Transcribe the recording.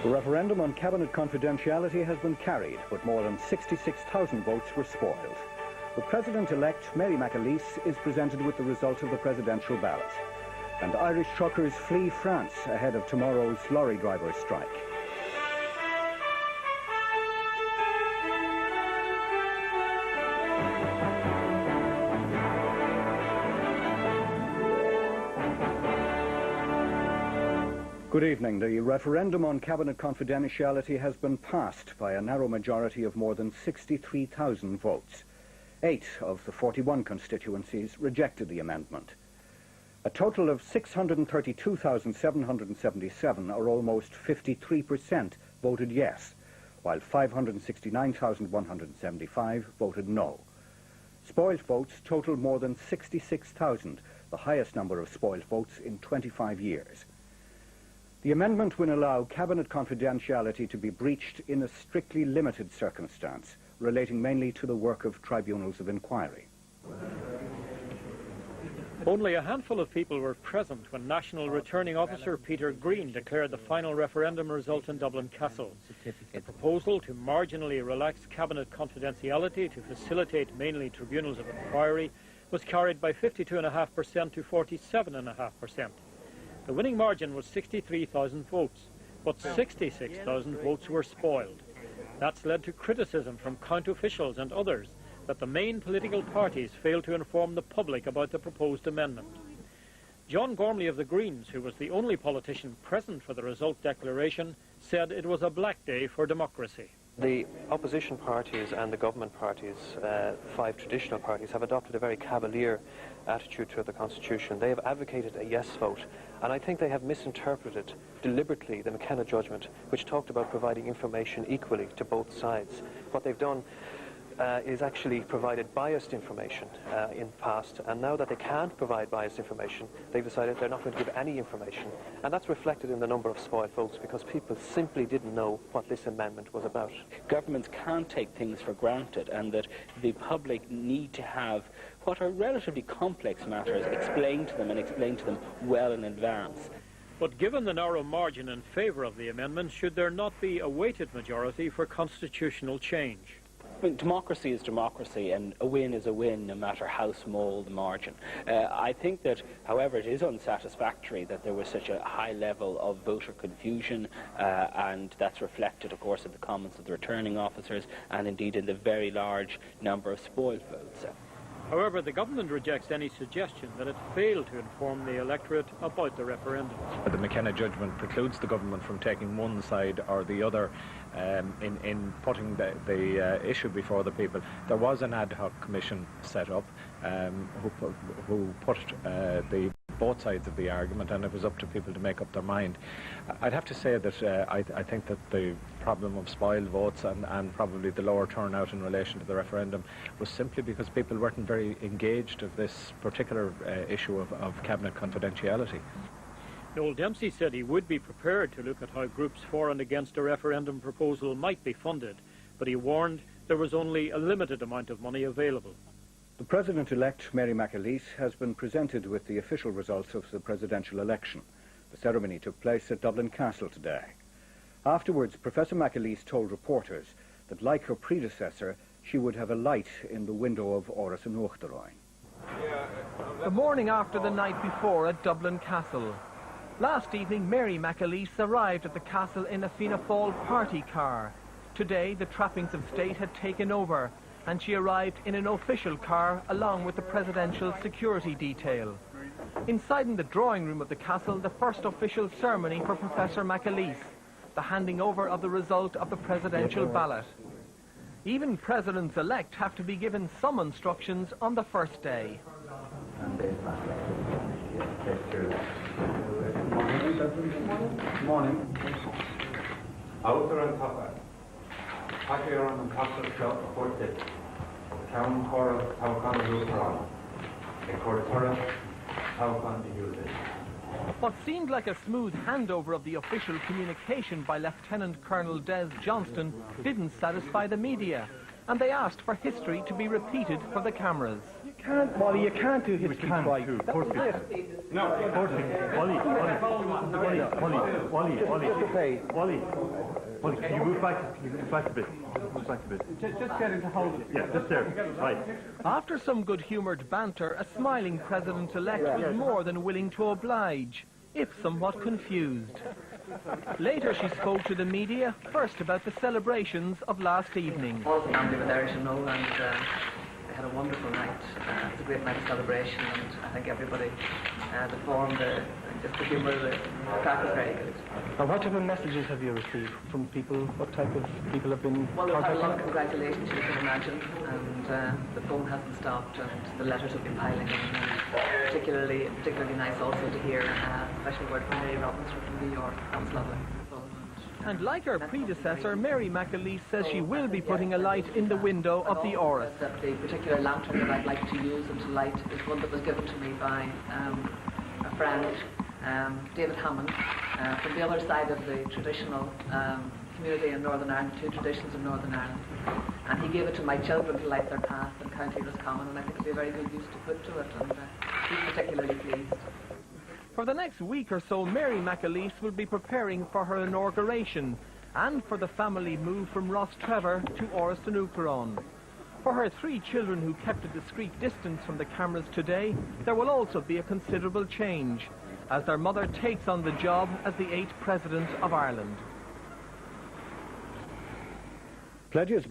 The referendum on cabinet confidentiality has been carried, but more than 66,000 votes were spoiled. The President-elect, Mary McAleese, is presented with the result of the presidential ballot. And Irish truckers flee France ahead of tomorrow's lorry drivers' strike. Good evening. The referendum on cabinet confidentiality has been passed by a narrow majority of more than 63,000 votes. 8 of the 41 constituencies rejected the amendment. A total of 632,777, or almost 53%, voted yes, while 569,175 voted no. Spoiled votes totaled more than 66,000, the highest number of spoiled votes in 25 years. The amendment will allow cabinet confidentiality to be breached in a strictly limited circumstance, relating mainly to the work of tribunals of inquiry. Only a handful of people were present when National Returning Officer Peter Green declared the final referendum result in Dublin Castle. The proposal to marginally relax cabinet confidentiality to facilitate mainly tribunals of inquiry was carried by 52.5% to 47.5%. The winning margin was 63,000 votes, but 66,000 votes were spoiled. That's led to criticism from county officials and others that the main political parties failed to inform the public about the proposed amendment. John Gormley of the Greens, who was the only politician present for the result declaration, said it was a black day for democracy. The opposition parties and the government parties, 5 traditional parties, have adopted a very cavalier attitude to the Constitution. They have advocated a yes vote, and I think they have misinterpreted deliberately the McKenna judgment, which talked about providing information equally to both sides. What they've done is actually provided biased information in the past, and now that they can't provide biased information, they've decided they're not going to give any information, and that's reflected in the number of spoiled votes because people simply didn't know what this amendment was about. Governments can't take things for granted, and that the public need to have what are relatively complex matters explained to them, and explained to them well in advance. But given the narrow margin in favour of the amendment, should there not be a weighted majority for constitutional change? I mean, democracy is democracy, and a win is a win, no matter how small the margin. I think that, however, it is unsatisfactory that there was such a high level of voter confusion, and that's reflected, of course, in the comments of the returning officers, and indeed in the very large number of spoiled votes. However, the government rejects any suggestion that it failed to inform the electorate about the referendum. The McKenna judgment precludes the government from taking one side or the other in putting the issue before the people. There was an ad hoc commission set up who put both sides of the argument, and it was up to people to make up their mind. I'd have to say that I think that the problem of spoiled votes and probably the lower turnout in relation to the referendum was simply because people weren't very engaged of this particular issue of cabinet confidentiality. Noel Dempsey said he would be prepared to look at how groups for and against a referendum proposal might be funded, but he warned there was only a limited amount of money available. The President-elect, Mary McAleese, has been presented with the official results of the presidential election. The ceremony took place at Dublin Castle today. Afterwards, Professor McAleese told reporters that, like her predecessor, she would have a light in the window of Áras an Uachtaráin. The morning after the night before at Dublin Castle. Last evening, Mary McAleese arrived at the castle in a Fianna Fáil party car. Today, the trappings of state had taken over, and she arrived in an official car along with the presidential security detail. Inside in the drawing room of the castle, the first official ceremony for Professor McAleese, the handing over of the result of the presidential ballot. Even presidents-elect have to be given some instructions on the first day. Good morning. Outer and Papa. Pakiran and Papa Shop Portet. Town Chorus Taukan Lutheran. A Cortora Taukan Yudin. What seemed like a smooth handover of the official communication by Lieutenant Colonel Des Johnston didn't satisfy the media, and they asked for history to be repeated for the cameras. Molly, you can't do history twice. No, of course you can. Molly. Wally, can you move back a bit? Just get into hold. Yeah, just there. Right. After some good-humoured banter, a smiling president-elect was more than willing to oblige, if somewhat confused. Later she spoke to the media, first about the celebrations of last evening. All the family were there, as you know, and they had a wonderful night. It was a great night of celebration, and I think everybody, the form, just the humour, the crack was very good. Now, what type of messages have you received from people? What type of people have been Well, we've had a lot of congratulations, you can imagine, and the phone hasn't stopped, and the letters have been piling in. And particularly nice also to hear a special word from Mary Robinson from New York. That was lovely. And like her predecessor, Mary McAleese says she will be putting a light in the window of the Oris. That the particular lantern that I'd like to use and to light is one that was given to me by a friend, David Hammond, from the other side of the traditional community in Northern Ireland, two traditions in Northern Ireland. And he gave it to my children to light their path in County Roscommon, and I think it'll be a very good use to put to it, and he's particularly pleased. For the next week or so, Mary McAleese will be preparing for her inauguration and for the family move from Rostrevor to Oris to Nucaron. For her 3 children who kept a discreet distance from the cameras today, there will also be a considerable change, as their mother takes on the job as the 8th President of Ireland. Pledges